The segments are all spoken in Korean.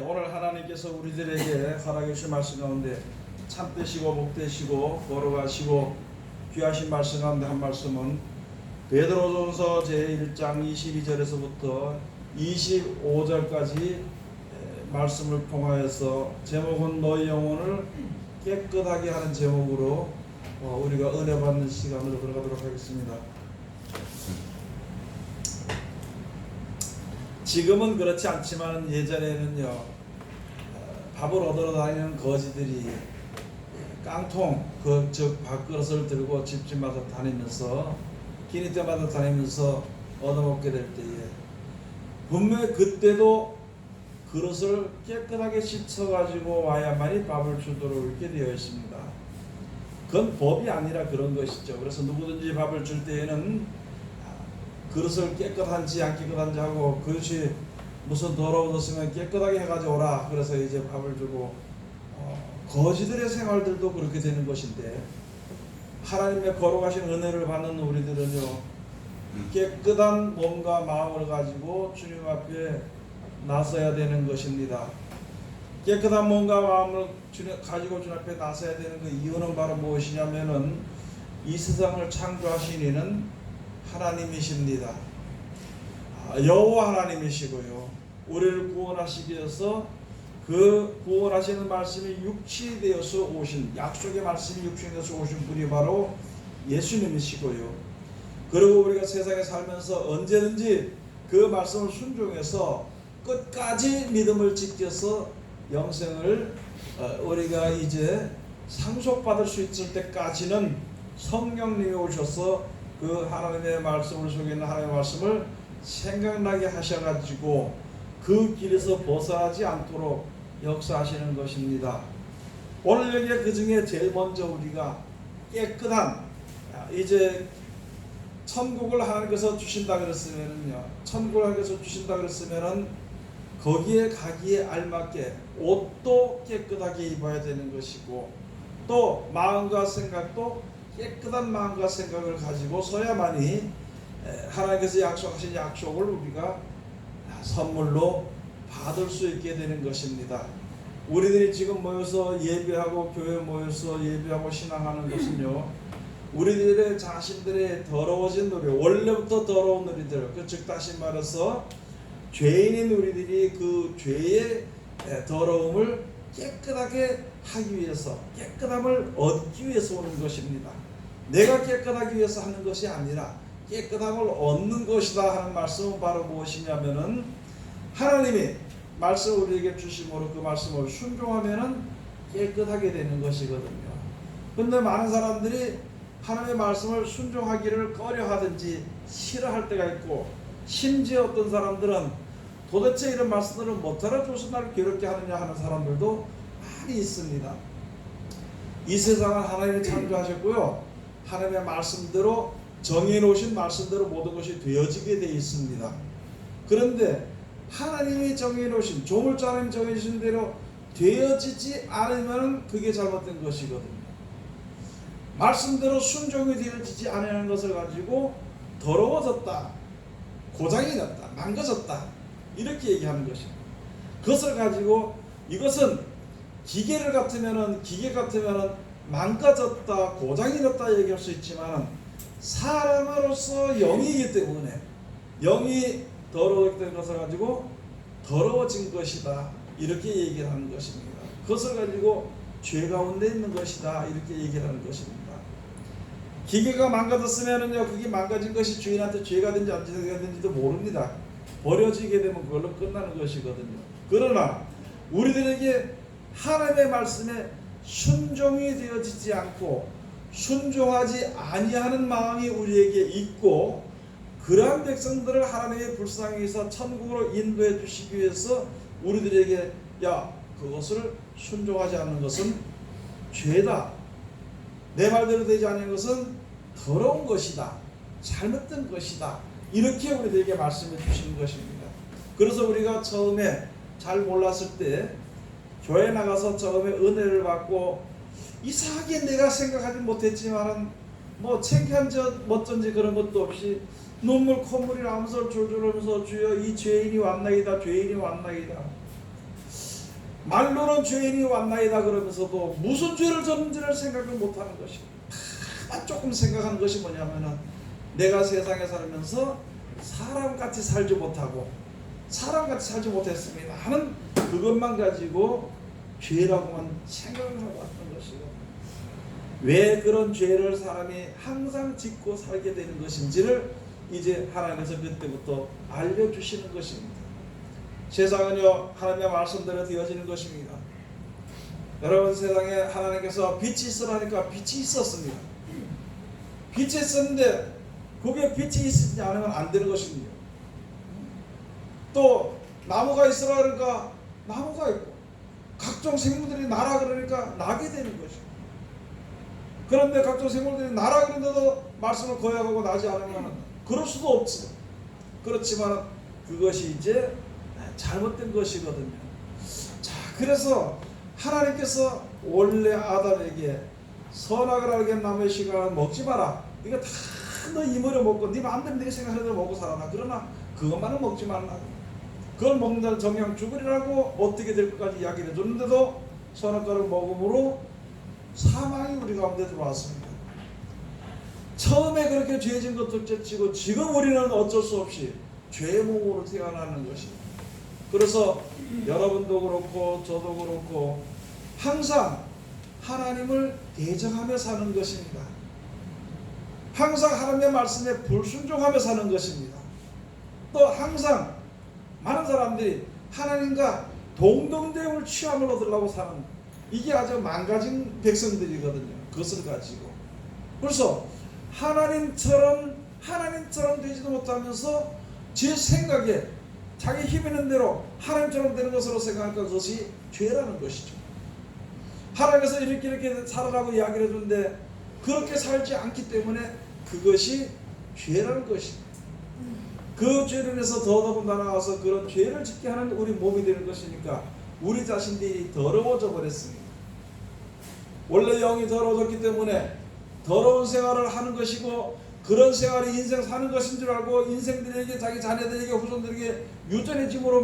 오늘 하나님께서 우리들에게 허락해 주신 말씀 가운데 참되시고 복되시고 걸어가시고 귀하신 말씀 가운데 한 말씀은 베드로전서 제1장 22절에서부터 25절까지 말씀을 통하여서 제목은 너희 영혼을 깨끗하게 하는 제목으로 우리가 은혜 받는 시간으로 들어가도록 하겠습니다. 지금은 그렇지 않지만 예전에는요, 밥을 얻으러 다니는 거지들이 깡통, 즉 밥그릇을 들고 집집마다 다니면서 끼니 때마다 다니면서 얻어먹게 될 때에 분명히 그때도 그릇을 깨끗하게 씻어가지고 와야만이 밥을 주도록 이렇게 되어 있습니다. 그건 법이 아니라 그런 것이죠. 그래서 누구든지 밥을 줄 때에는 그릇을 깨끗한지 안 깨끗한지 하고 그릇이 무슨 더러워졌으면 깨끗하게 해가지고 오라. 그래서 이제 밥을 주고 거지들의 생활들도 그렇게 되는 것인데 하나님의 거룩하신 은혜를 받는 우리들은요, 깨끗한 몸과 마음을 가지고 주님 앞에 나서야 되는 것입니다. 깨끗한 몸과 마음을 가지고 주님 앞에 나서야 되는 그 이유는 바로 무엇이냐면은 이 세상을 창조하신 이는 하나님이십니다. 여호와 하나님이시고요, 우리를 구원하시기 위해서 그 구원하시는 말씀이 육신이 되어서 오신, 약속의 말씀이 육신이 되어서 오신 분이 바로 예수님이시고요, 그리고 우리가 세상에 살면서 언제든지 그 말씀을 순종해서 끝까지 믿음을 지켜서 영생을 우리가 이제 상속받을 수 있을 때까지는 성령님이 오셔서 그 하나님의 말씀을 속에 있는 하나님의 말씀을 생각나게 하셔가지고 그 길에서 벗어나지 않도록 역사하시는 것입니다. 오늘 여기에 그 중에 제일 먼저 우리가 깨끗한, 이제 천국을 하나님께서 주신다 그랬으면은요, 천국을 하나님께서 주신다 그랬으면은 거기에 가기에 알맞게 옷도 깨끗하게 입어야 되는 것이고, 또 마음과 생각도 깨끗한 마음과 생각을 가지고 서야만이 하나님께서 약속하신 약속을 우리가 선물로 받을 수 있게 되는 것입니다. 우리들이 지금 모여서 예배하고 교회 모여서 예배하고 신앙하는 것은요, 우리들의 자신들의 더러워진 우리, 원래부터 더러운 우리들, 즉 다시 말해서 죄인인 우리들이 그 죄의 더러움을 깨끗하게 하기 위해서, 깨끗함을 얻기 위해서 오는 것입니다. 내가 깨끗하기 위해서 하는 것이 아니라 깨끗함을 얻는 것이다 하는 말씀은 바로 무엇이냐면은 하나님이 말씀을 우리에게 주심으로 그 말씀을 순종하면은 깨끗하게 되는 것이거든요. 근데 많은 사람들이 하나님의 말씀을 순종하기를 꺼려하든지 싫어할 때가 있고, 심지어 어떤 사람들은 도대체 이런 말씀들을 못 알아줘서 나를 괴롭게 하느냐 하는 사람들도 많이 있습니다. 이 세상은 하나님이 창조하셨고요, 하나님의 말씀대로 정해놓으신 말씀대로 모든 것이 되어지게 되어 있습니다. 그런데 하나님이 정해놓으신, 조물주 하나님 정해주신 대로 되어지지 않으면 그게 잘못된 것이거든요. 말씀대로 순종이 되어지지 않는 것을 가지고 더러워졌다, 고장이 났다, 망가졌다, 이렇게 얘기하는 것입니다. 그것을 가지고 이것은 기계 같으면은 망가졌다, 고장이 났다 얘기할 수 있지만 사람으로서 영이기 때문에, 영이 더러워진 것을 가지고 더러워진 것이다, 이렇게 얘기를 하는 것입니다. 그것을 가지고 죄 가운데 있는 것이다, 이렇게 얘기를 하는 것입니다. 기계가 망가졌으면은요, 그게 망가진 것이 주인한테 죄가 된지 안 죄가 된지도 모릅니다. 버려지게 되면 그걸로 끝나는 것이거든요. 그러나 우리들에게 하나님의 말씀에 순종이 되어지지 않고 순종하지 아니하는 마음이 우리에게 있고, 그러한 백성들을 하나님의 불쌍히 여기서 천국으로 인도해 주시기 위해서 우리들에게 그것을 순종하지 않는 것은 죄다, 내 말대로 되지 않는 것은 더러운 것이다, 잘못된 것이다, 이렇게 우리들에게 말씀해 주시는 것입니다. 그래서 우리가 처음에 잘 몰랐을 때 교회 나가서 처음에 은혜를 받고 이상하게 내가 생각하지 못했지만은 뭐 창피한 점 어쩐지 그런 것도 없이 눈물 콧물이 나면서 졸졸 하면서 주여 이 죄인이 왔나이다, 죄인이 왔나이다, 말로는 죄인이 왔나이다 그러면서도 무슨 죄를 졌는지를 생각을 못하는 것입니다. 다 조금 생각하는 것이 뭐냐면은 내가 세상에 살면서 사람같이 살지 못하고 사람같이 살지 못했습니다 하는 그것만 가지고 죄라고만 생각을 하고 왔던 것이고, 왜 그런 죄를 사람이 항상 짓고 살게 되는 것인지를 이제 하나님께서 그때부터 알려주시는 것입니다. 세상은요 하나님의 말씀대로 되어지는 것입니다. 여러분, 세상에 하나님께서 빛이 있으라니까 빛이 있었습니다. 빛이 있었는데 그게 빛이 있지 않으면 안 되는 것입니다. 또 나무가 있으라 그러니까 나무가 있고, 각종 생물들이 나라 그러니까 나게 되는 것입니다. 그런데 각종 생물들이 나라 그런데도 말씀을 거역하고 나지 않으면 그럴 수도 없지. 그렇지만 그것이 이제 잘못된 것이거든요. 자, 그래서 하나님께서 원래 아담에게 선악을 알게 나무의 씨가 먹지 마라. 이거 다 너 이물에 먹고 네 마음대로 네가 생각하는 대로 먹고 살아라. 그러나 그것만은 먹지 말라. 그걸 먹는다는 정령 죽으리라고 어떻게 될 것까지 이야기를 해줬는데도 선악과를 먹음으로 사망이 우리 가운데 들어왔습니다. 처음에 그렇게 죄진 것도 치고 지금 우리는 어쩔 수 없이 죄의 몸으로 태어나는 것입니다. 그래서 여러분도 그렇고 저도 그렇고 항상 하나님을 대적하며 사는 것입니다. 항상 하나님의 말씀에 불순종하며 사는 것입니다. 또 항상 많은 사람들이 하나님과 동등됨을 취함을 얻으려고 사는, 이게 아주 망가진 백성들이거든요. 그것을 가지고. 그래서 하나님처럼 되지도 못하면서 제 생각에 자기 힘 있는 대로 하나님처럼 되는 것으로 생각하니까 그것이 죄라는 것이죠. 하나님께서 이렇게 살아라고 이야기를 해주는데 그렇게 살지 않기 때문에 그것이 죄라는 것입니다. 그 죄를 인해서 더더군다나 나와서 그런 죄를 짓게 하는 우리 몸이 되는 것이니까 우리 자신들이 더러워져 버렸습니다. 원래 영이 더러워졌기 때문에 더러운 생활을 하는 것이고, 그런 생활이 인생 사는 것인 줄 알고 인생들에게, 자기 자녀들에게, 후손들에게 유전해줌으로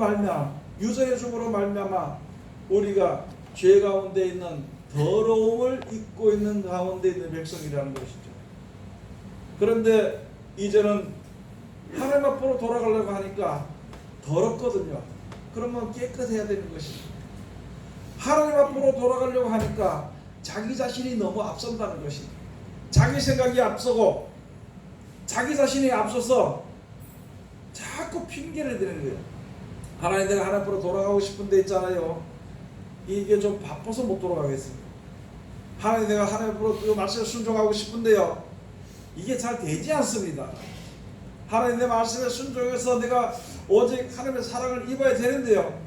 말미암아 우리가 죄 가운데 있는 더러움을 입고 있는 가운데 있는 백성이라는 것이죠. 그런데 이제는 하나님 앞으로 돌아가려고 하니까 더럽거든요. 그러면 깨끗해야 되는 것입니다. 하나님 앞으로 돌아가려고 하니까 자기 자신이 너무 앞선다는 것입니다. 자기 생각이 앞서고 자기 자신이 앞서서 자꾸 핑계를 대는 거예요. 하나님, 내가 하나님 앞으로 돌아가고 싶은데 있잖아요. 이게 좀 바빠서 못 돌아가겠습니다. 하나님, 내가 하나님 앞으로 그 말씀에 순종하고 싶은데요. 이게 잘 되지 않습니다. 하나님, 내 말씀에 순종해서 내가 오직 하나님의 사랑을 입어야 되는데요.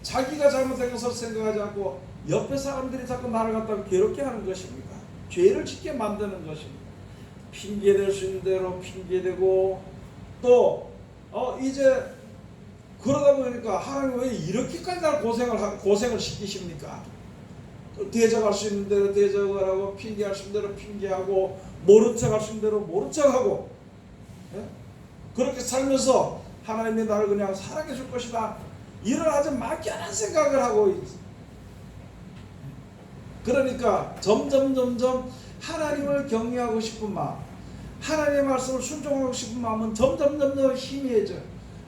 자기가 잘못된 것을 생각하지 않고 옆에 사람들이 자꾸 나를 갖다가 괴롭게 하는 것입니다. 죄를 짓게 만드는 것입니다. 핑계댈 수 있는 대로 핑계대고, 또 이제 그러다 보니까 하나님 왜 이렇게까지 날 고생을 시키십니까? 대적할 수 있는 대로 대적을 하고, 핑계할 수 있는 대로 핑계하고, 모른 척 할 수 있는 대로 모른 척하고, 그렇게 살면서 하나님이 나를 그냥 사랑해 줄 것이다, 이런 아주 막연한 생각을 하고 있어요. 그러니까 점점 하나님을 경외하고 싶은 마음, 하나님의 말씀을 순종하고 싶은 마음은 점점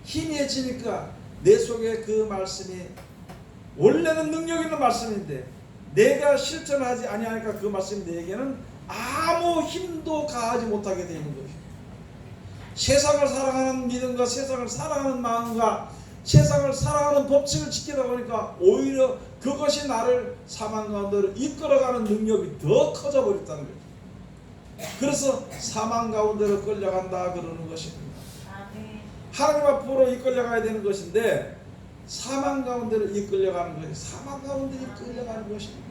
희미해지니까 내 속에 그 말씀이 원래는 능력 있는 말씀인데 내가 실천하지 아니하니까 그 말씀이 내게는 아무 힘도 가하지 못하게 되는 것이죠. 세상을 사랑하는 믿음과 세상을 사랑하는 마음과 세상을 사랑하는 법칙을 지키다 보니까 오히려 그것이 나를 사망 가운데로 이끌어가는 능력이 더 커져 버렸다는 거죠. 그래서 사망 가운데로 끌려간다 그러는 것입니다. 하나님 앞으로 이끌려가야 되는 것인데 사망 가운데로 이끌려가는 것이, 사망 가운데 이끌려가는 것입니다.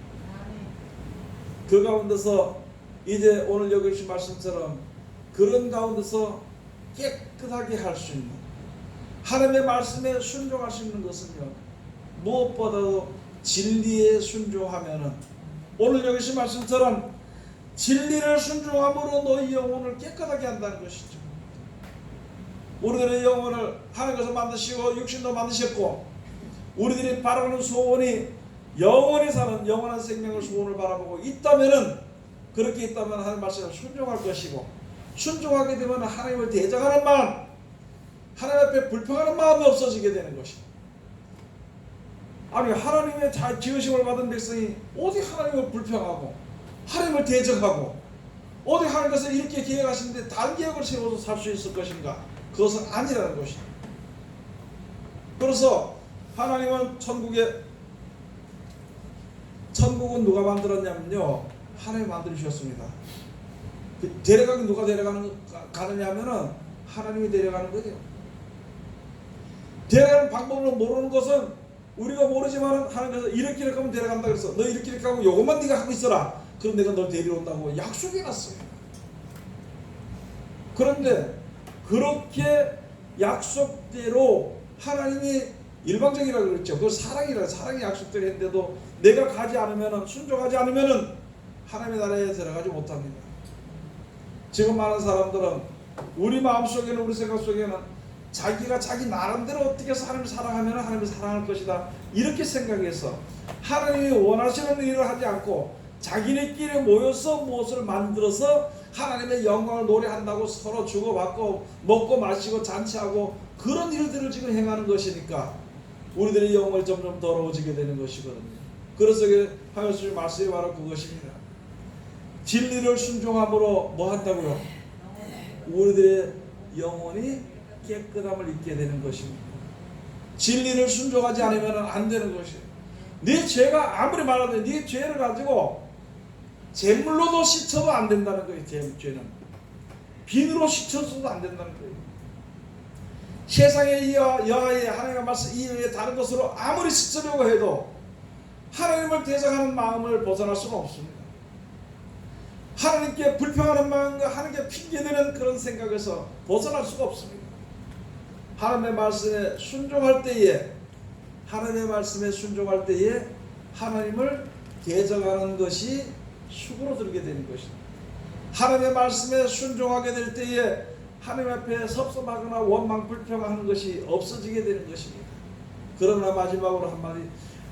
그 가운데서 이제 오늘 여기 주신 말씀처럼 그런 가운데서 깨끗하게 할 수 있는, 하나님의 말씀에 순종할 수 있는 것은요, 무엇보다도 진리에 순종하면은, 오늘 여기 주신 말씀처럼 진리를 순종함으로 너희 영혼을 깨끗하게 한다는 것이죠. 우리들의 영혼을 하나님께서 만드시고 육신도 만드셨고 우리들이 바라보는 소원이 영원히 사는 영원한 생명을 소원을 바라보고 있다면은, 그렇게 있다면 하나님 말씀에 순종할 것이고, 순종하게 되면 하나님을 대적하는 마음, 하나님 앞에 불평하는 마음이 없어지게 되는 것이고. 아니, 하나님의 잘 지으심을 받은 백성이 어디 하나님을 불평하고 하나님을 대적하고 어디 하나님께서 이렇게 계획하시는데 다른 계획을 세워서 살 수 있을 것인가? 그것은 아니라는 것이다. 그래서 하나님은 천국은 누가 만들었냐면요, 하나님이 만들으셨습니다. 데려가기 누가 가느냐 하면은 하나님이 데려가는 거죠. 데려가는 방법을 모르는 것은 우리가 모르지만 하나님께서 이렇게 하면 데려간다 그래서 너 이렇게 하고 요것만 네가 하고 있어라. 그럼 내가 널 데려온다고 약속해놨어요. 그런데 그렇게 약속대로 하나님이 일방적이라고 그랬죠. 그걸 사랑이 약속대로 했는데도 내가 가지 않으면, 순종하지 않으면 하나님의 나라에 들어가지 못합니다. 지금 많은 사람들은 우리 마음속에는, 우리 생각 속에는 자기가 자기 나름대로 어떻게 해서 하나님을 사랑하면 하나님을 사랑할 것이다, 이렇게 생각해서 하나님이 원하시는 일을 하지 않고 자기네끼리 모여서 무엇을 만들어서 하나님의 영광을 노래한다고 서로 주고받고 먹고 마시고 잔치하고 그런 일들을 지금 행하는 것이니까 우리들의 영혼이 점점 더러워지게 되는 것이거든요. 그래서 하나님의 말씀이 바로 그것입니다. 진리를 순종함으로 뭐 한다고요? 우리들의 영혼이 깨끗함을 잊게 되는 것입니다. 진리를 순종하지 않으면 안 되는 것이에요. 네 죄가 아무리 많아도 네 죄를 가지고 재물로도 씻어도 안 된다는 거예요. 죄는 비누로 씻어서도 안 된다는 거예요. 세상의 여하에 하나님의 말씀 이외에 다른 것으로 아무리 씻으려고 해도 하나님을 대적하는 마음을 벗어날 수가 없습니다. 하나님께 불평하는 마음과 하나님께 핑계대는 그런 생각에서 벗어날 수가 없습니다. 하나님의 말씀에 순종할 때에, 하나님의 말씀에 순종할 때에 하나님을 대적하는 것이 수그러들게 되는 것입니다. 하나님의 말씀에 순종하게 될 때에 하나님 앞에 섭섭하거나 원망 불평하는 것이 없어지게 되는 것입니다. 그러나 마지막으로 한마디,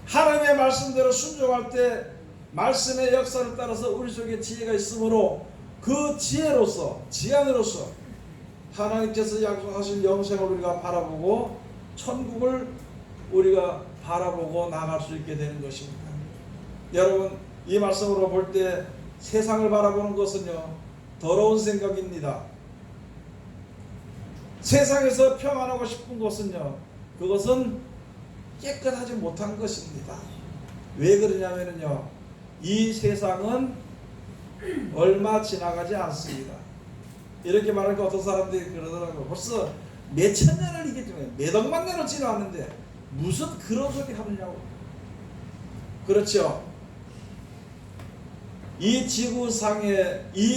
하나님의 말씀대로 순종할 때 말씀의 역사를 따라서 우리 속에 지혜가 있으므로 그 지혜로서, 지안으로서 하나님께서 약속하신 영생을 우리가 바라보고 천국을 우리가 바라보고 나갈 수 있게 되는 것입니다. 여러분, 이 말씀으로 볼 때 세상을 바라보는 것은요, 더러운 생각입니다. 세상에서 평안하고 싶은 것은요, 그것은 깨끗하지 못한 것입니다. 왜 그러냐면요, 이 세상은 얼마 지나가지 않습니다. 이렇게 말하니까 어떤 사람들이 그러더라고요. 벌써 몇천 년을 이겼지만 몇 억만 년을 지나왔는데 무슨 그런 소리 하느냐고. 그렇죠. 이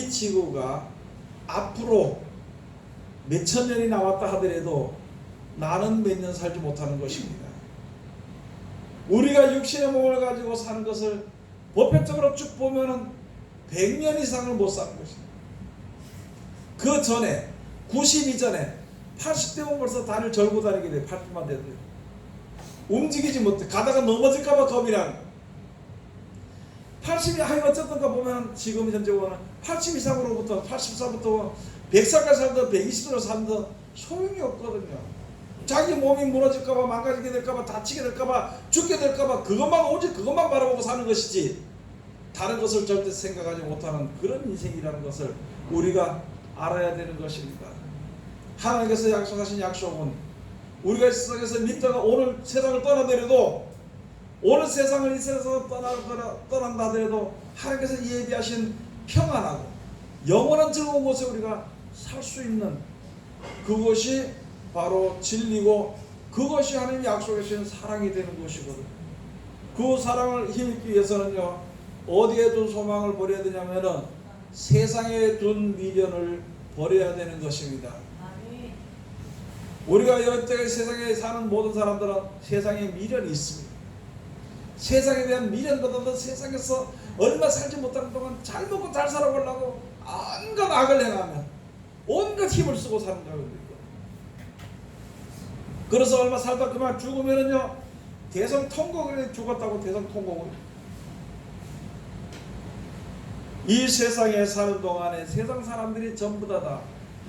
지구가 앞으로 몇천 년이 남았다 하더라도 나는 몇 년 살지 못하는 것입니다. 우리가 육신의 몸을 가지고 사는 것을 보편적으로 쭉 보면은 100년 이상을 못 사는 것입니다. 그 전에 90 이전에 80대면 벌써 다리를 절고 다니게 돼요. 80만 돼도 움직이지 못해. 가다가 넘어질까봐 겁이랑 80이 어쨌든가 보면 지금 현재 보면 80 이상으로부터 84부터 100살까지 살던 120으로 살던 소용이 없거든요. 자기 몸이 무너질까봐, 망가지게 될까봐, 다치게 될까봐, 죽게 될까봐 오직 그것만 바라보고 사는 것이지 다른 것을 절대 생각하지 못하는 그런 인생이라는 것을 우리가 알아야 되는 것입니다. 하나님께서 약속하신 약속은 우리가 이 세상에서 믿다가 오늘 세상을 떠나더라도, 오늘 세상을 이 세상에서 떠난다 하더라도 하나님께서 예비하신 평안하고 영원한 즐거운 곳에 우리가 살 수 있는 그것이 바로 진리고, 그것이 하나님 약속해 주신 사랑이 되는 것이거든요. 그 사랑을 힘입기 위해서는요, 어디에 둔 소망을 버려야 되냐면은 세상에 둔 미련을 버려야 되는 것입니다. 우리가 여태까지 세상에 사는 모든 사람들은 세상에 미련이 있습니다. 세상에 대한 미련보다도 세상에서 얼마 살지 못하는 동안 잘 먹고 잘 살아보려고 온갖 악을 행하면 온갖 힘을 쓰고 사는 겁니다. 그래서 얼마 살다 그만 죽으면은요, 대성통곡을 죽었다고 대성통곡을. 이 세상에 사는 동안에 세상 사람들이 전부 다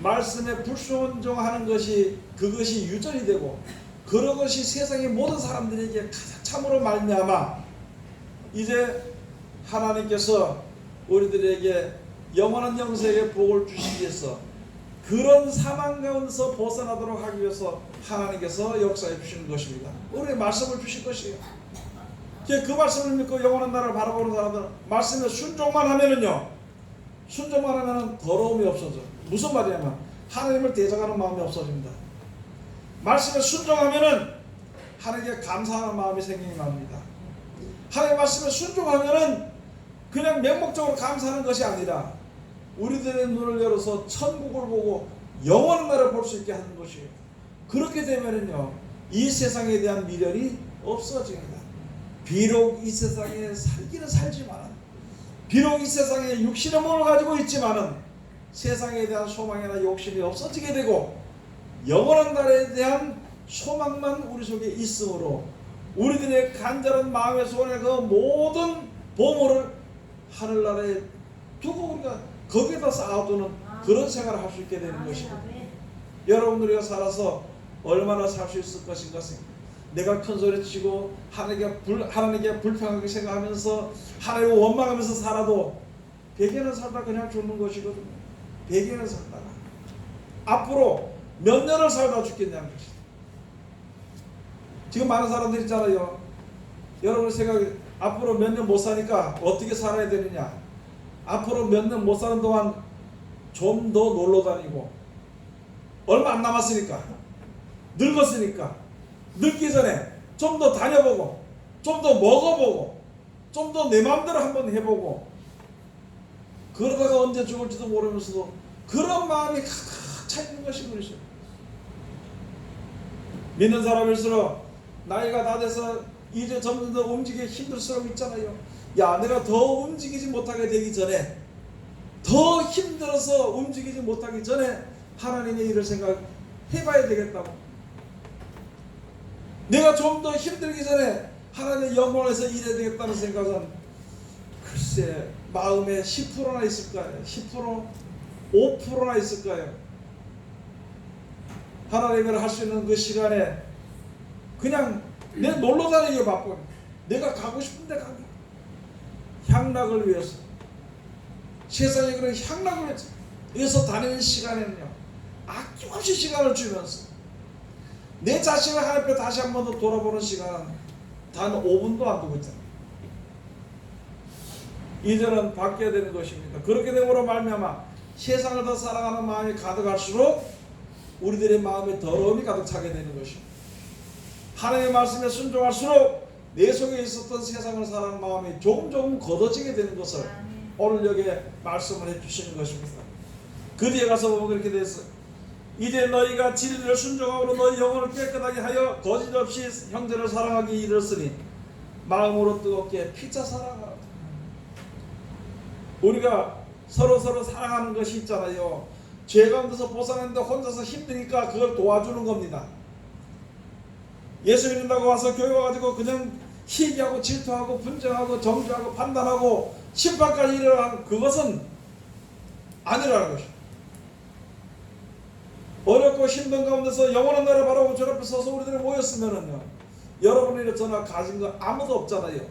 말씀에 불순종하는 것이 그것이 유전이 되고 그런 것이 세상의 모든 사람들에게 가장 참으로 말미암아 이제 하나님께서 우리들에게 영원한 영생의 복을 주시기 위해서 그런 사망 가운데서 벗어나도록 하기 위해서 하나님께서 역사해 주시는 것입니다. 우리의 말씀을 주실 것이에요. 그 말씀을 믿고 영원한 나라를 바라보는 사람들은 말씀에 순종만 하면은요, 순종만 하면은 더러움이 없어져. 무슨 말이냐면 하나님을 대적하는 마음이 없어집니다. 말씀에 순종하면은 하나님께 감사하는 마음이 생기는 마음입니다. 하나님 말씀에 순종하면은 그냥 맹목적으로 감사하는 것이 아니라 우리들의 눈을 열어서 천국을 보고 영원한 나라를 볼 수 있게 하는 것이에요. 그렇게 되면은요, 이 세상에 대한 미련이 없어집니다. 비록 이 세상에 살기는 살지만, 비록 이 세상에 육신의 몸을 가지고 있지만은 세상에 대한 소망이나 욕심이 없어지게 되고 영원한 나라에 대한 소망만 우리 속에 있으므로 우리들의 간절한 마음의 소원의 그 모든 보물을 하늘나라에 두고 우리가 거기에다 쌓아두는 그런 생활을 할 수 있게 되는 것입니다. 여러분, 우리가 살아서 얼마나 살 수 있을 것인가 내가 큰 소리 치고 하나님께 불평하게 생각하면서 하나님을 원망하면서 살아도 100년을 살다 그냥 죽는 것이거든요. 100년을 살다가 앞으로 몇 년을 살다 죽겠냐는 것이죠. 지금 많은 사람들이 있잖아요. 여러분 생각해, 앞으로 몇 년 못 사니까 어떻게 살아야 되느냐. 앞으로 몇 년 못 사는 동안 좀 더 놀러 다니고, 얼마 안 남았으니까, 늙었으니까 늙기 전에 좀 더 다녀보고, 좀 더 먹어보고, 좀 더 내 마음대로 한번 해보고, 그러다가 언제 죽을지도 모르면서도 그런 마음이 가득 차 있는 것이 그렇죠. 믿는 사람일수록 나이가 다 돼서 이제 점점 더 움직이기 힘들수록 있잖아요. 야, 내가 더 움직이지 못하게 되기 전에, 더 힘들어서 움직이지 못하기 전에 하나님의 일을 생각해봐야 되겠다고. 내가 좀 더 힘들기 전에 하나님의 영광에서 일해야 되겠다는 생각은 글쎄 마음에 10%나 있을까요? 10%? 5%나 있을까요? 하나님을 할 수 있는 그 시간에 그냥 내 놀러 다니기에 바빠. 내가 가고 싶은데 가고, 향락을 위해서, 세상에 그런 향락을 위해서 다니는 시간에는요, 아낌없이 시간을 주면서 내 자신을 하나님 앞에 다시 한 번 더 돌아보는 시간은 단 5분도 안 두고 있잖아요. 이제는 바뀌어야 되는 것입니다. 그렇게 되므로 말미암아 세상을 더 사랑하는 마음이 가득할수록 우리들의 마음에 더러움이 가득 차게 되는 것입니다. 하나님의 말씀에 순종할수록 내 속에 있었던 세상을 사랑하는 마음이 조금 걷어지게 되는 것을 오늘 여기에 말씀을 해주시는 것입니다. 그 뒤에 가서 보면 그렇게 됐어요. 이제 너희가 진리를 순종함으로 너희 영혼을 깨끗하게 하여 거짓 없이 형제를 사랑하기 이르렀으니 마음으로 뜨겁게 피차 사랑하라. 우리가 서로 사랑하는 것이 있잖아요. 죄 가운데서 벗어나는데 혼자서 힘드니까 그걸 도와주는 겁니다. 예수 믿는다고 와서 교회 와가지고 그냥 시기하고 질투하고 분쟁하고 정죄하고 판단하고 심판까지 이르는 그것은 아니라는 것입니다. 어렵고 힘든 가운데서 영원한 나라를 바라보고 저 앞에 서서 우리들이 모였으면은요, 여러분이 저나 가진 거 아무도 없잖아요.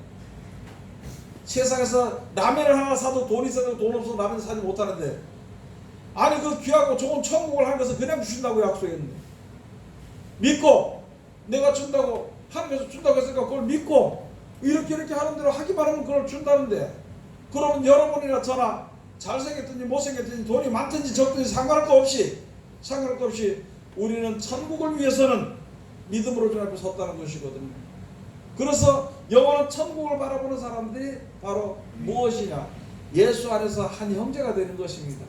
세상에서 라면을 하나 사도 돈 있어도 돈 없어서 라면 사지 못하는데, 아니 그 귀하고 좋은 천국을 하는 것을 그냥 주신다고 약속했는데, 믿고 내가 준다고 하나님께서 준다고 했으니까 그걸 믿고 이렇게 하는 대로 하기만 하면 그걸 준다는데, 그러면 여러분이나 저나 잘생겼든지 못생겼든지 돈이 많든지 적든지 상관할 거 없이 우리는 천국을 위해서는 믿음으로 주 앞에 섰다는 것이거든요. 그래서 영원한 천국을 바라보는 사람들이 바로 무엇이냐? 예수 안에서 한 형제가 되는 것입니다.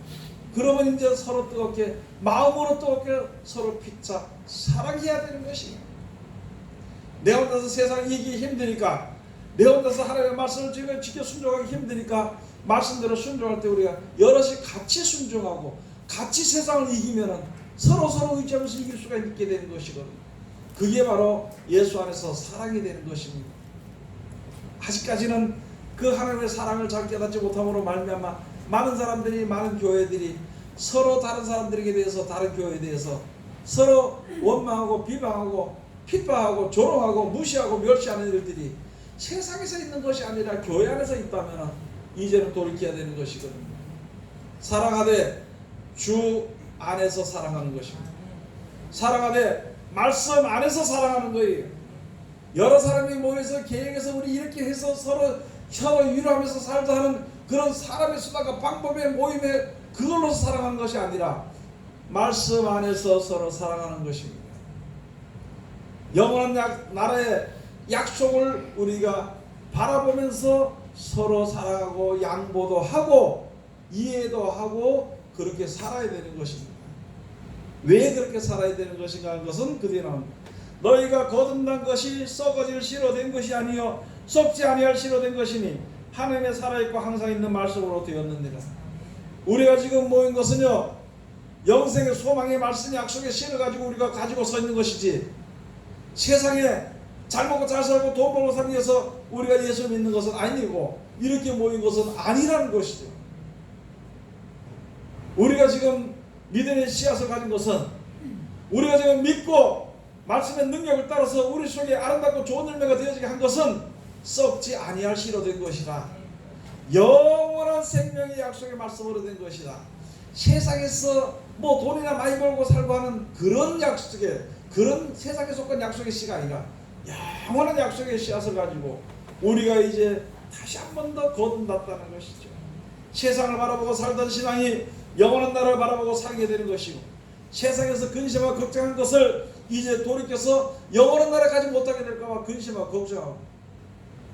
그러면 이제 서로 뜨겁게, 마음으로 뜨겁게 서로 피차 사랑해야 되는 것입니다. 내 혼자서 세상을 이기기 힘드니까, 내 혼자서 하나님의 말씀을 지켜 순종하기 힘드니까 말씀대로 순종할 때 우리가 여럿이 같이 순종하고 같이 세상을 이기면은 서로 의지하면서 이길 수가 있게 되는 것이거든요. 그게 바로 예수 안에서 사랑이 되는 것입니다. 아직까지는 그 하나님의 사랑을 잘 깨닫지 못함으로 말미암아 많은 사람들이, 많은 교회들이 서로 다른 사람들에게 대해서, 다른 교회에 대해서 서로 원망하고 비방하고 핍박하고 조롱하고 무시하고 멸시하는 일들이 세상에서 있는 것이 아니라 교회 안에서 있다면 이제는 돌이켜야 되는 것이거든요. 사랑하되 주 안에서 사랑하는 것입니다. 사랑하되 말씀 안에서 사랑하는 거예요. 여러 사람이 모여서 계획해서 우리 이렇게 해서 서로 위로하면서 살자 하는 그런 사람의 수단과 방법의 모임에 그걸로서 사랑하는 것이 아니라 말씀 안에서 서로 사랑하는 것입니다. 영원한 나라의 약속을 우리가 바라보면서 서로 사랑하고 양보도 하고 이해도 하고 그렇게 살아야 되는 것입니다. 왜 그렇게 살아야 되는 것인가 하는 것은 그 뒤에 나옵니다. 너희가 거듭난 것이 썩어질 씨로 된 것이 아니요 썩지 아니할 씨로 된 것이니 하나님의 살아있고 항상 있는 말씀으로 되었느니라. 우리가 지금 모인 것은요 영생의 소망의 말씀 약속의 씨를 가지고 우리가 가지고 서 있는 것이지 세상에 잘 먹고 잘 살고 돈 벌고 살기 위해서 우리가 예수 믿는 것은 아니고 이렇게 모인 것은 아니라는 것이죠. 우리가 지금 믿음의 씨앗을 가진 것은 우리가 지금 믿고 말씀의 능력을 따라서 우리 속에 아름답고 좋은 열매가 되어지게 한 것은 썩지 아니할 씨로 된 것이다. 영원한 생명의 약속의 말씀으로 된 것이다. 세상에서 뭐 돈이나 많이 벌고 살고 하는 그런 약속의, 그런 세상에 속한 약속의 씨가 아니라 영원한 약속의 씨앗을 가지고 우리가 이제 다시 한 번 더 거듭났다는 것이죠. 세상을 바라보고 살던 신앙이 영원한 나라를 바라보고 살게 되는 것이고 세상에서 근심하고 걱정한 것을 이제 돌이켜서 영원한 나라에 가지 못하게 될까봐 근심하고 걱정하고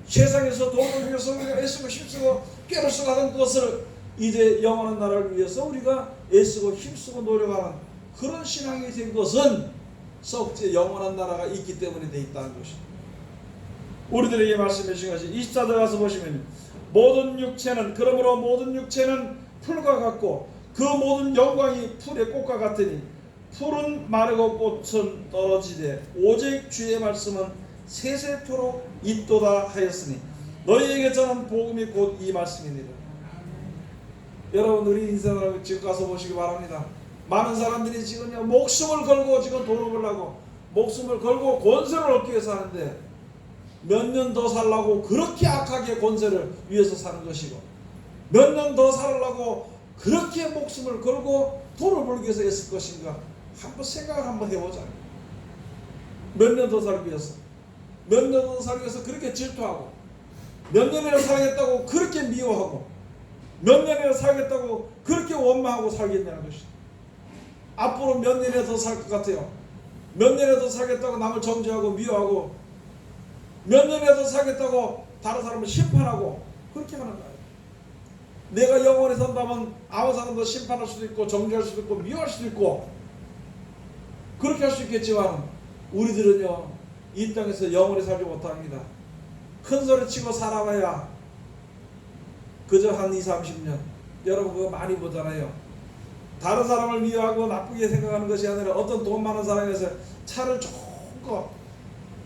세상에서 돈을 위해서 우리가 애쓰고 힘쓰고 꾀를 쓰고 하던 것을 이제 영원한 나라를 위해서 우리가 애쓰고 힘쓰고 노력하는 그런 신앙이 된 것은 썩지 영원한 나라가 있기 때문에 돼 있다는 것입니다. 우리들에게 말씀해 주신 것이 24절 가서 보시면 모든 육체는 그러므로 모든 육체는 풀과 같고 그 모든 영광이 풀의 꽃과 같으니 풀은 마르고 꽃은 떨어지되 오직 주의 말씀은 세세토록 있도다 하였으니 너희에게 전한 복음이 곧 이 말씀이니라. 여러분 우리 인생을 지금 가서 보시기 바랍니다. 많은 사람들이 지금 목숨을 걸고 지금 돈을 벌려고 목숨을 걸고 권세를 얻기 위해서 하는데 몇 년 더 살라고 그렇게 악하게 권세를 위해서 사는 것이고 몇 년 더 살라고 그렇게 목숨을 걸고 돈을 벌기 위해서 했을 것인가 한번 생각을 한번 해보자. 몇 년 더 살기 위해서 몇 년 더 살기 위해서 그렇게 질투하고 몇 년이나 살겠다고 그렇게 미워하고 몇 년이나 살겠다고 그렇게 원망하고 살겠냐는 것이죠. 앞으로 몇 년이나 더 살 것 같아요. 몇 년이나 더 살겠다고 남을 정죄하고 미워하고 몇 년이나 더 살겠다고 다른 사람을 심판하고 그렇게 하는 거예요. 내가 영원히 산다면 아무 사람도 심판할 수도 있고 정죄할 수도 있고 미워할 수도 있고 그렇게 할 수 있겠지만 우리들은요 이 땅에서 영원히 살지 못합니다. 큰 소리 치고 살아봐야 그저 한 2, 30년. 여러분 그거 많이 보잖아요. 다른 사람을 미워하고 나쁘게 생각하는 것이 아니라 어떤 돈 많은 사람에서 차를 좋은 거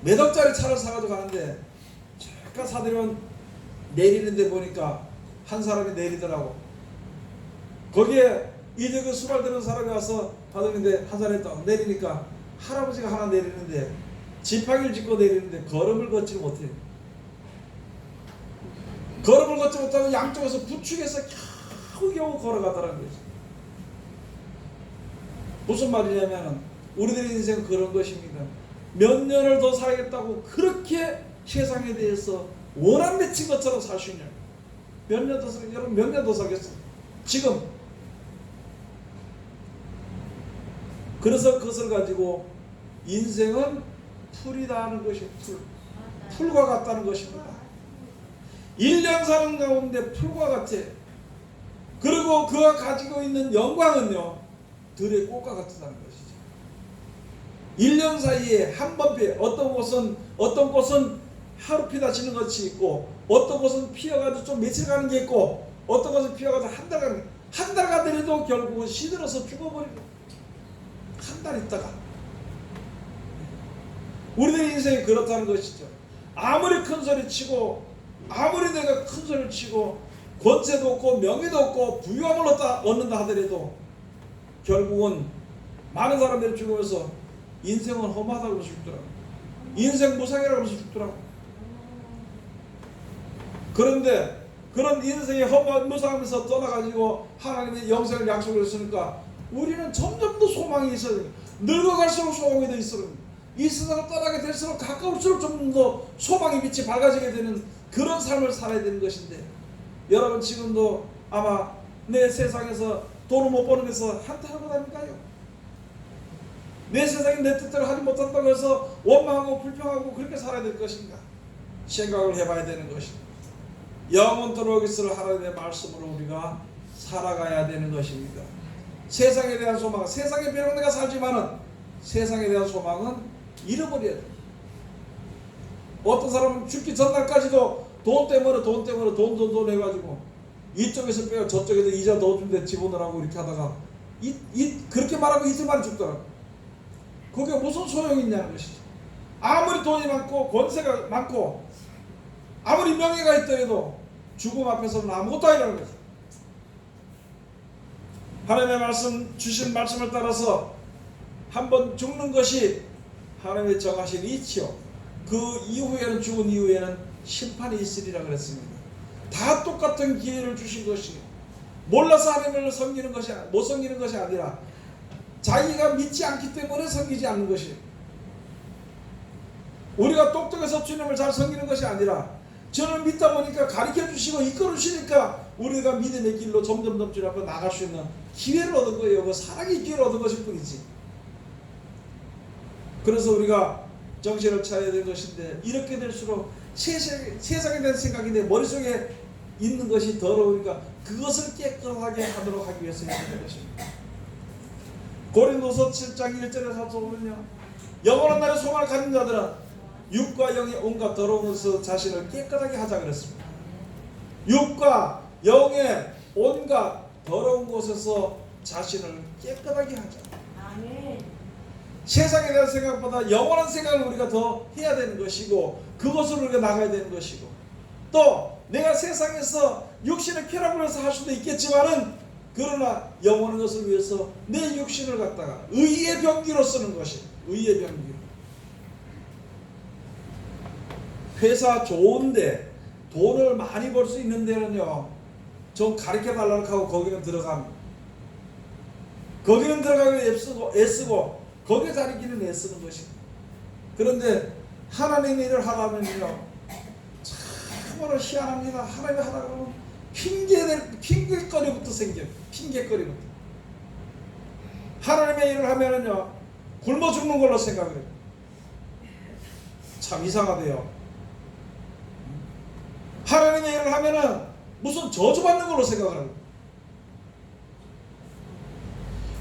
몇 억짜리 차를 사가지고 가는데 잠깐 사들이면 내리는데 보니까 한 사람이 내리더라고. 거기에 이제 그 수발 드는 사람이 와서 받았는데 한 사람이 딱 내리니까 할아버지가 하나 내리는데 지팡이를 짚고 내리는데 걸음을 걷지 못해요. 걸음을 걷지 못하면 양쪽에서 부축해서 겨우겨우 걸어가더라는 거죠. 무슨 말이냐면 우리들의 인생은 그런 것입니다. 몇 년을 더 살겠다고 그렇게 세상에 대해서 원한 맺힌 것처럼 살 수 있냐. 몇 년 더 살겠어요? 여러분 몇 년 더 살겠어요? 지금. 그래서 그것을 가지고 인생은 풀이다 하는 것이 풀과 같다는 것입니다. 1년 사는 가운데 풀과 같아. 그리고 그가 가지고 있는 영광은요 들의 꽃과 같다는 것이죠. 1년 사이에 한 번 피해 어떤 꽃은 하루 피다 지는 것이 있고 어떤 꽃은 피어가지고 좀 며칠 가는 게 있고 어떤 것은 피어가지고 한 달 가는 게 한 달 가더라도 결국은 시들어서 죽어버리고 한 달 있다가 우리들의 인생이 그렇다는 것이죠. 아무리 큰 소리 치고 아무리 내가 큰 소리를 치고 권세도 없고 명예도 없고 부유함을 얻는다 하더라도 결국은 많은 사람들이 죽으면서 인생은 험하다고 그러서 죽더라고. 인생 무상이라고 그러서 죽더라고. 그런데 그런 인생이 험한 무상하면서 떠나가지고 하나님의 영생을 약속을 했으니까 우리는 점점 더 소망이 있어야 됩니다. 늙어갈수록 소망이 더 있어야 됩니다. 이 세상을 떠나게 될수록 가까울수록 좀 더 소망의 빛이 밝아지게 되는 그런 삶을 살아야 되는 것인데, 여러분 지금도 아마 내 세상에서 돈을 못 버는 데서 한탄하고 다닐까요? 내 세상이 내 뜻대로 하지 못한다고 해서 원망하고 불평하고 그렇게 살아야 될 것인가? 생각을 해봐야 되는 것입니다. 영원토록 있을 하나님의 말씀으로 우리가 살아가야 되는 것입니다. 세상에 대한 소망은, 세상에 비록 내가 살지만은 세상에 대한 소망은 잃어버려야 돼. 어떤 사람은 죽기 전날까지도 돈 때문에 돈 해가지고 이쪽에서 빼고 저쪽에서 이자 넣어준데 집어넣으라고 이렇게 하다가 그렇게 말하고 이틀 만에 죽더라고. 그게 무슨 소용이 있냐는 것이지. 아무리 돈이 많고 권세가 많고 아무리 명예가 있더라도 죽음 앞에서는 아무것도 아니라는 거죠. 하나님의 말씀, 주신 말씀을 따라서 한번 죽는 것이 하나님의 정하신 이치요, 그 이후에는, 죽은 이후에는 심판이 있으리라 그랬습니다. 다 똑같은 기회를 주신 것이, 몰라서 하나님을 섬기는 것이, 못 섬기는 것이 아니라 자기가 믿지 않기 때문에 섬기지 않는 것이, 우리가 똑똑해서 주님을 잘 섬기는 것이 아니라 저를 믿다 보니까 가르쳐 주시고 이끌어 주시니까 우리가 믿음의 길로 점점 주 앞에 나갈 수 있는 기회를 얻은 거예요. 그 사랑의 기회를 얻은 것일 뿐이지. 그래서 우리가 정신을 차려야 되는 것인데, 이렇게 될수록 세상에 대한 생각이 내 머릿속에 있는 것이 더러우니까 그것을 깨끗하게 하도록 하기 위해서 해야 되는 것입니다. 고린도서 7장 1절에서 보면요, 영원한 날의 소망을 가진 자들은 육과 영의 온갖 더러운 것에서 자신을 깨끗하게 하자 그랬습니다. 육과 영의 온갖 더러운 곳에서 자신을 깨끗하게 하자. 아멘. 세상에 대한 생각보다 영원한 생각을 우리가 더 해야 되는 것이고, 그것을 우리가 나가야 되는 것이고, 또 내가 세상에서 육신의 쾌락을 위해서 할 수도 있겠지만은, 그러나 영원한 것을 위해서 내 육신을 갖다가 의의 병기로 쓰는 것이, 의의 병기로. 회사 좋은데 돈을 많이 벌 수 있는 데는요, 좀 가르쳐 달라고 하고 거기는 들어갑니다. 거기는 들어가고 애쓰고 거기에 다니기는 애쓰는 것입니다. 그런데 하나님의 일을 하려면요, 참으로 희한합니다. 하나님이 하라 그러면 핑계거리부터 생겨요. 핑계거리부터. 하나님의 일을 하면은요, 굶어 죽는 걸로 생각을 해요. 참 이상하대요. 하나님의 일을 하면은 무슨 저주받는 걸로 생각을 합니다.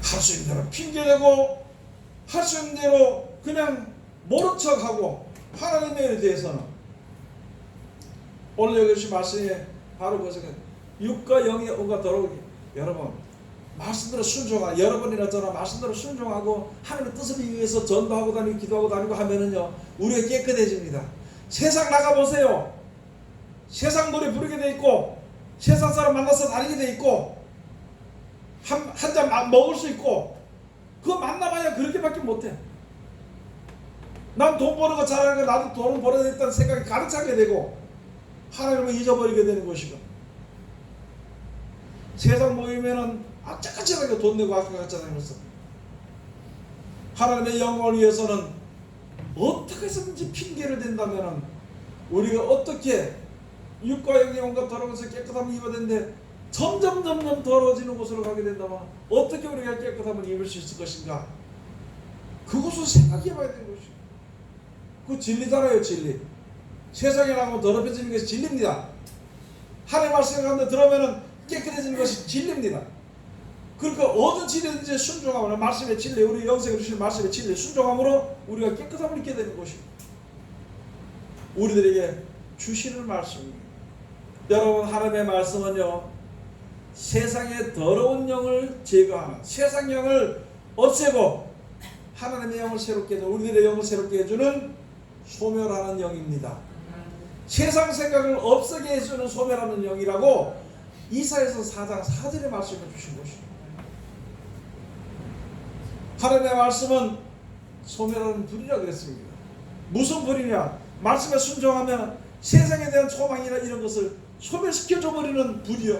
할 수 있는 대로 핑계대고 할 수 있는 대로 그냥 모른 척하고, 하나님의 일에 대해서는 오늘 여기 주신 말씀에 바로 그것은 육과 영의 온갖 더러운, 여러분 말씀대로 순종하고, 여러분이나 저나 말씀대로 순종하고 하나님의 뜻을 위해서 전도하고 다니고 기도하고 다니고 하면은요, 우리가 깨끗해집니다. 세상 나가보세요. 세상 노래 부르게 돼 있고, 세상 사람 만나서 다니게 돼 있고, 한 잔 먹을 수 있고, 그거 만나봐야 그렇게밖에 못해. 난 돈 버는 거 잘하는 거, 나도 돈을 벌어야 되겠다는 생각이 가득 차게 되고, 하나님을 잊어버리게 되는 것이고, 세상 모이면은 악착같이 돈 내고 악착같이 다니면서 하나님의 영광을 위해서는 어떻게 해서든지 핑계를 댄다면은, 우리가 어떻게 육과 영의 온갖 더러운 것을 깨끗함을 입어야 되는데 점점 더러워지는 곳으로 가게 된다면 어떻게 우리가 깨끗함을 입을 수 있을 것인가? 그것을 생각해 봐야 되는 것이죠. 그 진리잖아요, 진리. 세상에 나가면 더럽혀지는 것이 진리입니다. 하나님 말씀을 가운데 들어오면 깨끗해지는 것이 진리입니다. 그러니까 어떤 진리든지 순종함으로, 말씀의 진리, 우리 영생을 주신 말씀의 진리 순종함으로 우리가 깨끗함을 입게 되는 것입니다. 우리들에게 주시는 말씀입니다. 여러분, 하나님의 말씀은요, 세상의 더러운 영을 제거하는, 세상 영을 없애고 하나님의 영을 새롭게 해주는, 우리들의 영을 새롭게 해주는 소멸하는 영입니다. 세상 생각을 없애게 해주는 소멸하는 영이라고 이사야서 4장 4절에 말씀해 주신 것이죠. 하나님의 말씀은 소멸하는 불이라고 그랬습니다. 무슨 불이냐? 말씀에 순종하면 세상에 대한 소망이나 이런 것을 소멸시켜줘 버리는 불이요.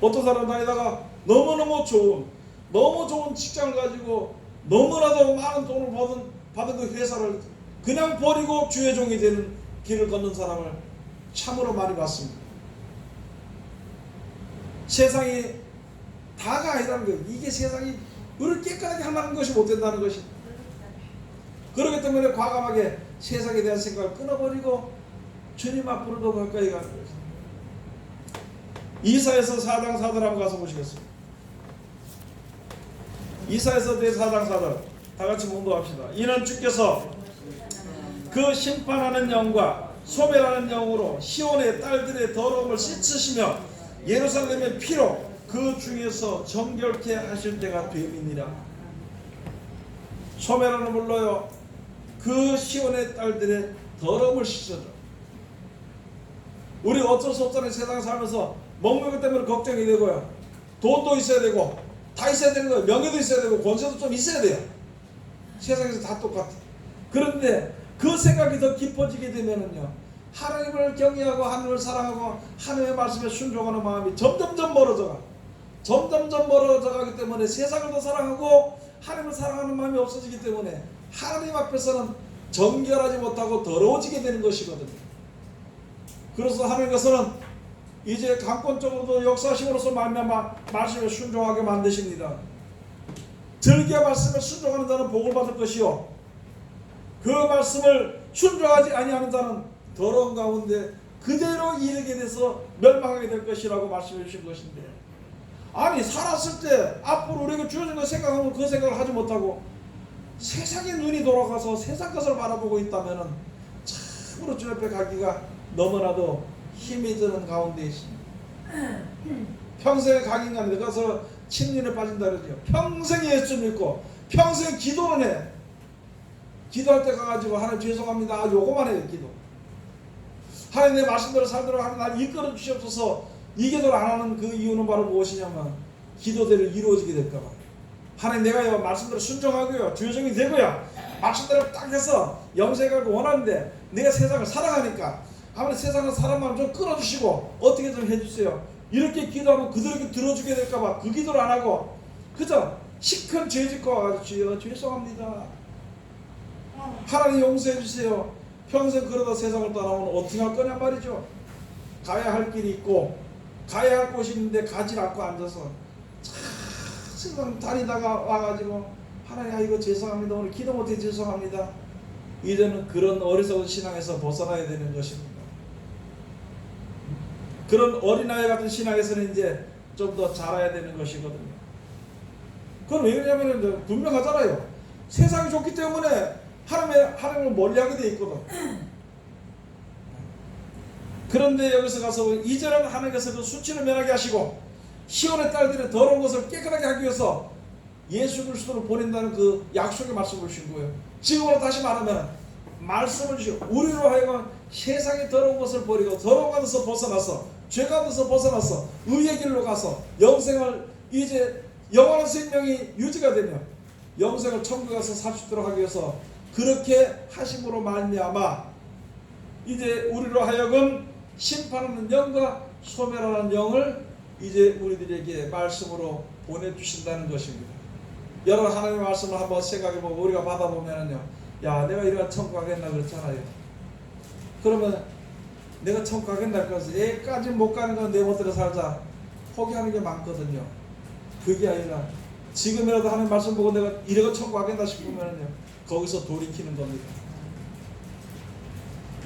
어떤 사람 다니다가 너무 좋은 직장을 가지고 너무나도 많은 돈을 받은 그 회사를 그냥 버리고 주의 종이 되는 길을 걷는 사람을 참으로 많이 봤습니다. 세상이 다가 아니라는 거예요. 이게 세상이 우리를 깨끗하게 하는 것이 못 된다는 것이. 그렇기 때문에 과감하게 세상에 대한 생각을 끊어버리고 주님 앞으로 더 가까이 가는 거예요. 이사야서 4장 4절 한번 가서 보시겠습니다. 이사야서 4장 4절 다 같이 문도합시다. 이는 주께서 그 심판하는 영과 소멸하는 영으로 시온의 딸들의 더러움을 씻으시며 예루살렘의 피로 그 중에서 정결케 하실 때가 됨이니라. 소멸하는 불로요, 그 시온의 딸들의 더러움을 씻어줘. 우리 어쩔 수 없잖아요. 세상 살면서 먹는 것 때문에 걱정이 되고요, 돈도 있어야 되고 다 있어야 되는 거예요. 명예도 있어야 되고 권세도 좀 있어야 돼요. 세상에서 다 똑같아. 그런데 그 생각이 더 깊어지게 되면은요, 하나님을 경외하고 하나님을 사랑하고 하나님의 말씀에 순종하는 마음이 점점점 멀어져 가기 때문에 세상을 더 사랑하고 하나님을 사랑하는 마음이 없어지기 때문에 하나님 앞에서는 정결하지 못하고 더러워지게 되는 것이거든요. 그래서 하나님께서는 이제 강권적으로도 역사심으로써 말미암아 말씀에 순종하게 만드십니다. 들게 말씀에 순종하는 자는 복을 받을 것이요, 그 말씀을 순종하지 아니하는 자는 더러운 가운데 그대로 이르게 돼서 멸망하게 될 것이라고 말씀해 주신 것인데, 아니 살았을 때 앞으로 우리가 주어진 것 생각하면 그 생각을 하지 못하고 세상에 눈이 돌아가서 세상 것을 바라보고 있다면 참으로 주 앞에 가기가 너무나도 힘이 드는 가운데 있습니다. 평생에 각인간에 가서 침륜에 빠진다 그러죠. 평생 예수 믿고 평생 기도는 해. 기도할 때 가가지고 하나님 죄송합니다 요거만 해요. 기도. 하나님 내 말씀대로 살도록 하나님 날 이끌어 주시옵소서. 이 기도를 안 하는 그 이유는 바로 무엇이냐면 기도대로 이루어지게 될까봐. 하나님 내가요 말씀대로 순종하고요 주여정이 되고요 말씀대로 딱 해서 영생하고 원하는데 내가 세상을 사랑하니까 아무리 세상을 사람만 좀 끌어주시고 어떻게 좀 해주세요. 이렇게 기도하면 그들에게 들어주게 될까봐 그 기도를 안 하고 그저 시큰 죄 짓고 와가지고 주여 죄송합니다. 하나님 용서해 주세요. 평생 그러다 세상을 떠나면 어떻게 할 거냐 말이죠. 가야 할 길이 있고 가야 할 곳이 있는데 가지 않고 앉아서 세상 다니다가 와가지고 하나님 이거 죄송합니다. 오늘 기도 못해 죄송합니다. 이제는 그런 어리석은 신앙에서 벗어나야 되는 것입니다. 그런 어린아이 같은 신앙에서는 이제 좀 더 자라야 되는 것이거든요. 그건 왜 그러냐면 분명하잖아요. 세상이 좋기 때문에 하나님을 멀리하게 돼 있거든. 그런데 여기서 가서 이제는 하나님께서 그 수치를 면하게 하시고 시온의 딸들의 더러운 것을 깨끗하게 하기 위해서 예수 그리스도를 보낸다는 그 약속의 말씀을 주신 거예요. 지금으로 다시 말하면 말씀을 주시고 우리로 하여금 세상의 더러운 것을 버리고 더러운 것에서 벗어나서 죄 가운데서 벗어나서 의의 길로 가서 영생을 이제 영원한 생명이 유지가 되며 영생을 천국에 가서 살 수 있도록 하기 위해서 그렇게 하심으로 말미암아 이제 우리로 하여금 심판하는 영과 소멸하는 영을 이제 우리들에게 말씀으로 보내주신다는 것입니다. 여러분 하나님의 말씀을 한번 생각해보고 우리가 받아보면요, 야 내가 이래가 천국 가겠나 그렇잖아요. 그러면 내가 천국 가겠나 그래서 얘까지 못 가는 건 내 멋대로 살자 포기하는 게 많거든요. 그게 아니라 지금이라도 하나님 말씀 보고 내가 이래가 천국 가겠나 싶으면요 거기서 돌이키는 겁니다.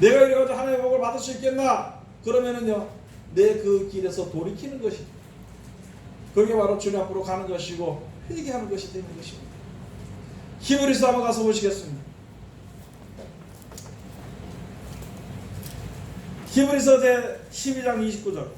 내가 이래가지고 하나님의 복을 받을 수 있겠나? 그러면은요 내 그 길에서 돌이키는 것이 그게 바로 주님 앞으로 가는 것이고 회개하는 것이 되는 것입니다. 히브리서 한번 가서 보시겠습니다. 히브리서 제 12장 29절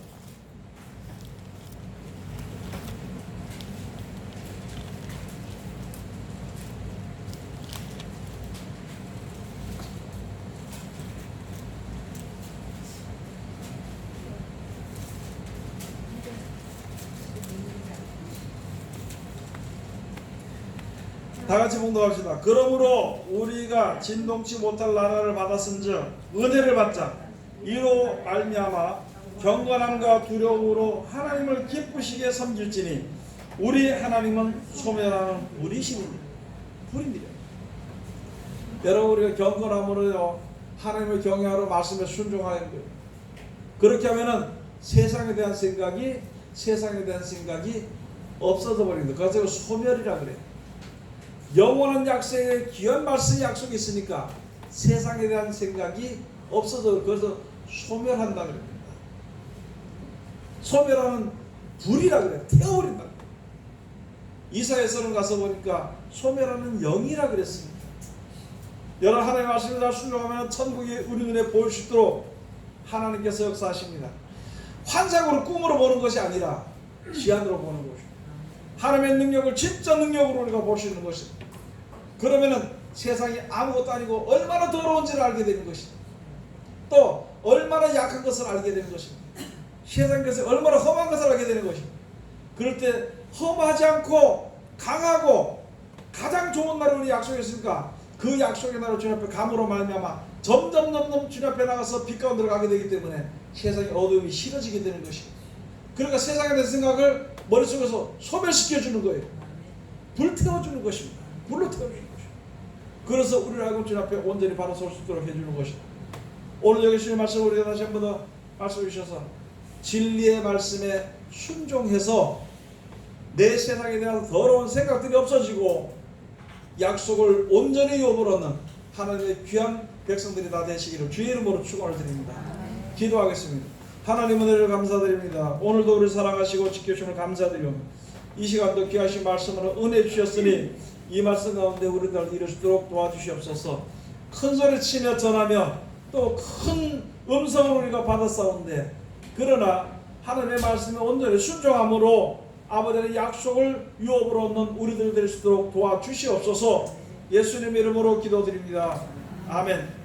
다 같이 봉독합시다. 그러므로 우리가 진동치 못할 나라를 받았은즉 은혜를 받자. 이로 말미암아 경건함과 두려움으로 하나님을 기쁘시게 섬길지니 우리 하나님은 소멸하는 불이시니라. 불입니다. 여러분, 우리가 경건함으로요 하나님을 경외하러 말씀에 순종하는 거예요. 그렇게 하면은 세상에 대한 생각이 없어져 버립니다. 그래서 소멸이라 그래요. 영원한 약속에 귀한 말씀의 약속이 있으니까 세상에 대한 생각이 없어져, 그래서 소멸한다 그럽니다. 소멸하는 불이라 그래요. 태워버린다. 이사야서는 가서 보니까 소멸하는 영이라 그랬습니다. 여러분, 하나님의 말씀을 잘 순종하면 천국이 우리 눈에 보일 수 있도록 하나님께서 역사하십니다. 환상으로 꿈으로 보는 것이 아니라 지안으로 보는 것입니다. 하나님의 능력을 진짜 능력으로 우리가 볼 수 있는 것입니다. 그러면은 세상이 아무것도 아니고 얼마나 더러운지를 알게 되는 것입니다. 또 얼마나 약한 것을 알게 되는 것입니다. 세상에서 얼마나 험한 것을 알게 되는 것입니다. 그럴 때 험하지 않고 강하고 가장 좋은 날을 우리 약속했으니까 그 약속의 날을 주님 앞에 감으로 말미암아 점점 주님 앞에 나가서 빛 가운데로 가게 되기 때문에 세상의 어두움이 싫어지게 되는 것입니다. 그러니까 세상에 대한 생각을 머릿속에서 소멸시켜주는 거예요. 불태워주는 것입니다. 불로 태워주는 것입니다. 그래서 우리를 알고 주님 앞에 온전히 바로 설 수 있도록 해주는 것입니다. 오늘 여기 주신 말씀 우리가 다시 한번 더 말씀해 주셔서 진리의 말씀에 순종해서 내 세상에 대한 더러운 생각들이 없어지고 약속을 온전히 요구하는 하나님의 귀한 백성들이 다 되시기를 주의 이름으로 축원을 드립니다. 기도하겠습니다. 하나님 은혜를 감사드립니다. 오늘도 우리를 사랑하시고 지켜주시는 감사드리며 이 시간도 귀하신 말씀으로 은혜 주셨으니 이 말씀 가운데 우리들 이룰 수 있도록 도와주시옵소서. 큰 소리 치며 전하며 또 큰 음성을 우리가 받았사온데 그러나 하나님의 말씀에 온전히 순종함으로 아버지의 약속을 유업으로 얻는 우리들 될 수 있도록 도와주시옵소서. 예수님 이름으로 기도드립니다. 아멘.